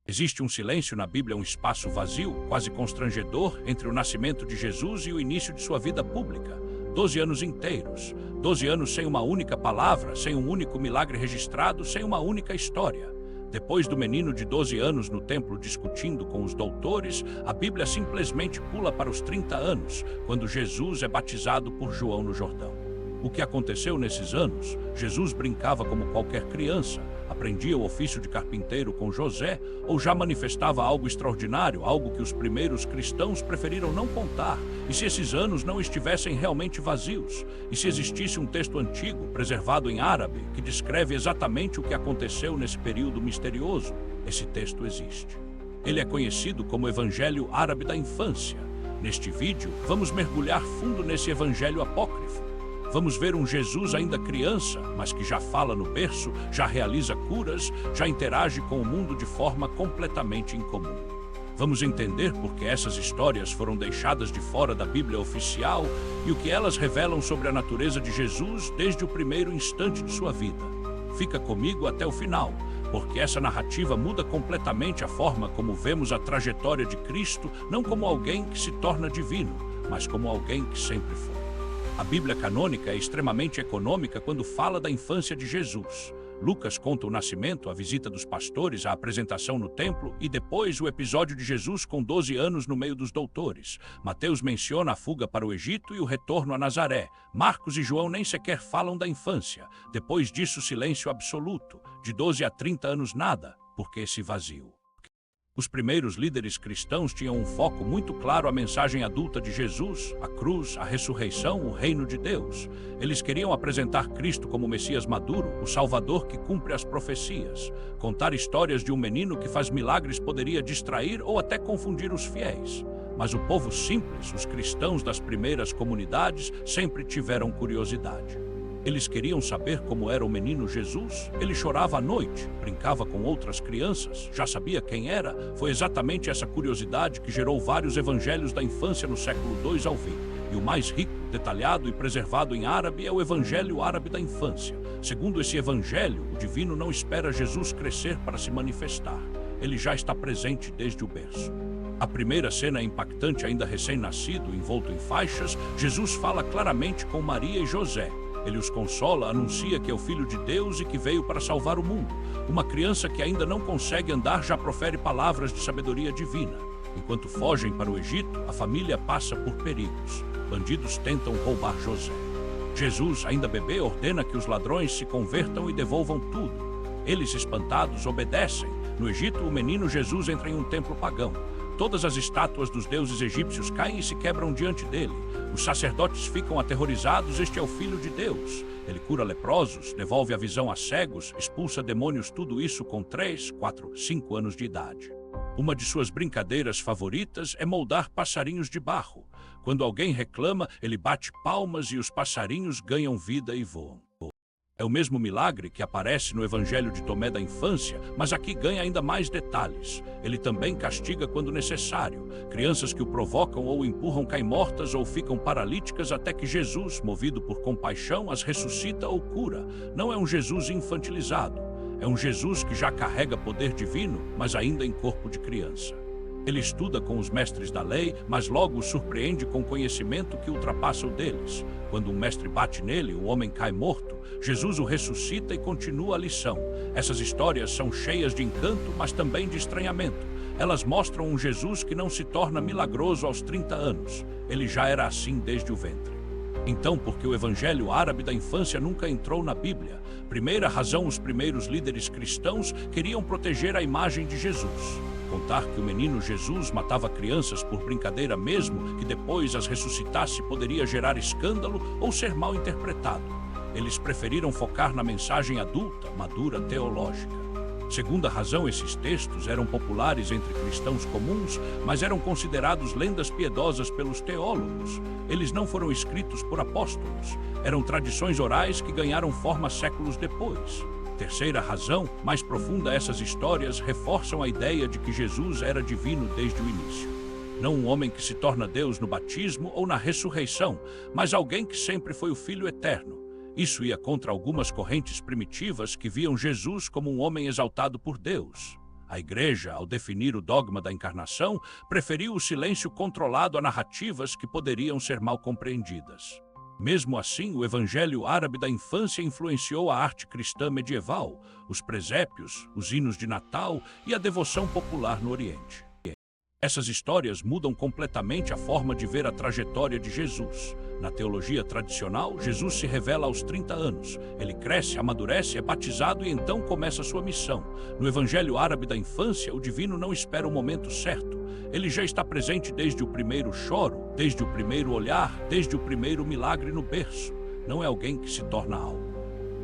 Existe um silêncio na Bíblia, um espaço vazio, quase constrangedor, entre o nascimento de Jesus e o início de sua vida pública. 12 anos inteiros. 12 anos sem uma única palavra, sem um único milagre registrado, sem uma única história. Depois do menino de 12 anos no templo discutindo com os doutores, a Bíblia simplesmente pula para os 30 anos, quando Jesus é batizado por João no Jordão. O que aconteceu nesses anos? Jesus brincava como qualquer criança, aprendia o ofício de carpinteiro com José, ou já manifestava algo extraordinário, algo que os primeiros cristãos preferiram não contar? E se esses anos não estivessem realmente vazios? E se existisse um texto antigo, preservado em árabe, que descreve exatamente o que aconteceu nesse período misterioso? Esse texto existe. Ele é conhecido como Evangelho Árabe da Infância. Neste vídeo, vamos mergulhar fundo nesse evangelho apócrifo. Vamos ver um Jesus ainda criança, mas que já fala no berço, já realiza curas, já interage com o mundo de forma completamente incomum. Vamos entender por que essas histórias foram deixadas de fora da Bíblia oficial e o que elas revelam sobre a natureza de Jesus desde o primeiro instante de sua vida. Fica comigo até o final, porque essa narrativa muda completamente a forma como vemos a trajetória de Cristo, não como alguém que se torna divino, mas como alguém que sempre foi. A Bíblia canônica é extremamente econômica quando fala da infância de Jesus. Lucas conta o nascimento, a visita dos pastores, a apresentação no templo e depois o episódio de Jesus com 12 anos no meio dos doutores. Mateus menciona a fuga para o Egito e o retorno a Nazaré. Marcos e João nem sequer falam da infância. Depois disso, silêncio absoluto. De 12 a 30 anos, nada, porque esse vazio. Os primeiros líderes cristãos tinham um foco muito claro: a mensagem adulta de Jesus, a cruz, a ressurreição, o reino de Deus. Eles queriam apresentar Cristo como o Messias maduro, o Salvador que cumpre as profecias. Contar histórias de um menino que faz milagres poderia distrair ou até confundir os fiéis. Mas o povo simples, os cristãos das primeiras comunidades, sempre tiveram curiosidade. Eles queriam saber como era o menino Jesus. Ele chorava à noite, brincava com outras crianças, já sabia quem era. Foi exatamente essa curiosidade que gerou vários evangelhos da infância no século II ao vir. E o mais rico, detalhado e preservado em árabe é o Evangelho Árabe da Infância. Segundo esse evangelho, o divino não espera Jesus crescer para se manifestar. Ele já está presente desde o berço. A primeira cena é impactante: ainda recém-nascido, envolto em faixas, Jesus fala claramente com Maria e José. Ele os consola, anuncia que é o Filho de Deus e que veio para salvar o mundo. Uma criança que ainda não consegue andar já profere palavras de sabedoria divina. Enquanto fogem para o Egito, a família passa por perigos. Bandidos tentam roubar José. Jesus, ainda bebê, ordena que os ladrões se convertam e devolvam tudo. Eles, espantados, obedecem. No Egito, o menino Jesus entra em um templo pagão. Todas as estátuas dos deuses egípcios caem e se quebram diante dele. Os sacerdotes ficam aterrorizados: este é o Filho de Deus. Ele cura leprosos, devolve a visão a cegos, expulsa demônios, tudo isso com 3, 4, 5 anos de idade. Uma de suas brincadeiras favoritas é moldar passarinhos de barro. Quando alguém reclama, ele bate palmas e os passarinhos ganham vida e voam. É o mesmo milagre que aparece no Evangelho de Tomé da Infância, mas aqui ganha ainda mais detalhes. Ele também castiga quando necessário. Crianças que o provocam ou empurram caem mortas ou ficam paralíticas até que Jesus, movido por compaixão, as ressuscita ou cura. Não é um Jesus infantilizado. É um Jesus que já carrega poder divino, mas ainda em corpo de criança. Ele estuda com os mestres da lei, mas logo os surpreende com conhecimento que ultrapassa o deles. Quando um mestre bate nele, o homem cai morto. Jesus o ressuscita e continua a lição. Essas histórias são cheias de encanto, mas também de estranhamento. Elas mostram um Jesus que não se torna milagroso aos 30 anos. Ele já era assim desde o ventre. Então, por que o Evangelho Árabe da Infância nunca entrou na Bíblia? Primeira razão: os primeiros líderes cristãos queriam proteger a imagem de Jesus. Contar que o menino Jesus matava crianças por brincadeira, mesmo que depois as ressuscitasse, poderia gerar escândalo ou ser mal interpretado. Eles preferiram focar na mensagem adulta, madura, teológica. Segunda razão: esses textos eram populares entre cristãos comuns, mas eram considerados lendas piedosas pelos teólogos. Eles não foram escritos por apóstolos. Eram tradições orais que ganharam forma séculos depois. Terceira razão, mais profunda: essas histórias reforçam a ideia de que Jesus era divino desde o início. Não um homem que se torna Deus no batismo ou na ressurreição, mas alguém que sempre foi o Filho eterno. Isso ia contra algumas correntes primitivas que viam Jesus como um homem exaltado por Deus. A Igreja, ao definir o dogma da encarnação, preferiu o silêncio controlado a narrativas que poderiam ser mal compreendidas. Mesmo assim, o Evangelho árabe da infância influenciou a arte cristã medieval, os presépios, os hinos de Natal e a devoção popular no Oriente. Essas histórias mudam completamente a forma de ver a trajetória de Jesus. Na teologia tradicional, Jesus se revela aos 30 anos. Ele cresce, amadurece, é batizado e então começa sua missão. No Evangelho árabe da infância, o divino não espera o momento certo. Ele já está presente desde o primeiro choro, desde o primeiro olhar, desde o primeiro milagre no berço. Não é alguém que se torna algo.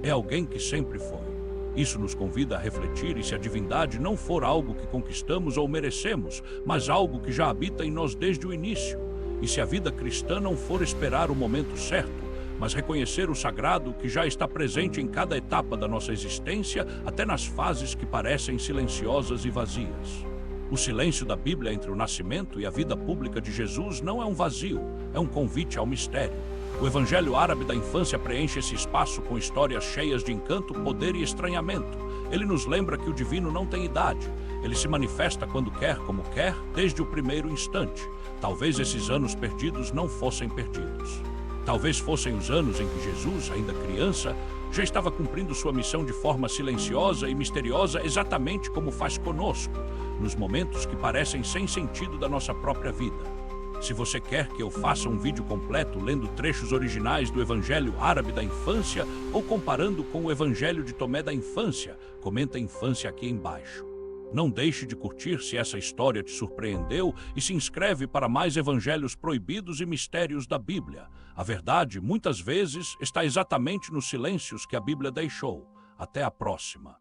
É alguém que sempre foi. Isso nos convida a refletir e se a divindade não for algo que conquistamos ou merecemos, mas algo que já habita em nós desde o início. E se a vida cristã não for esperar o momento certo, mas reconhecer o sagrado que já está presente em cada etapa da nossa existência, até nas fases que parecem silenciosas e vazias. O silêncio da Bíblia entre o nascimento e a vida pública de Jesus não é um vazio, é um convite ao mistério. O Evangelho árabe da infância preenche esse espaço com histórias cheias de encanto, poder e estranhamento. Ele nos lembra que o divino não tem idade. Ele se manifesta quando quer, como quer, desde o primeiro instante. Talvez esses anos perdidos não fossem perdidos. Talvez fossem os anos em que Jesus, ainda criança, já estava cumprindo sua missão de forma silenciosa e misteriosa, exatamente como faz conosco, nos momentos que parecem sem sentido da nossa própria vida. Se você quer que eu faça um vídeo completo lendo trechos originais do Evangelho árabe da infância ou comparando com o Evangelho de Tomé da infância, comenta infância aqui embaixo. Não deixe de curtir se essa história te surpreendeu e se inscreve para mais evangelhos proibidos e mistérios da Bíblia. A verdade, muitas vezes, está exatamente nos silêncios que a Bíblia deixou. Até a próxima.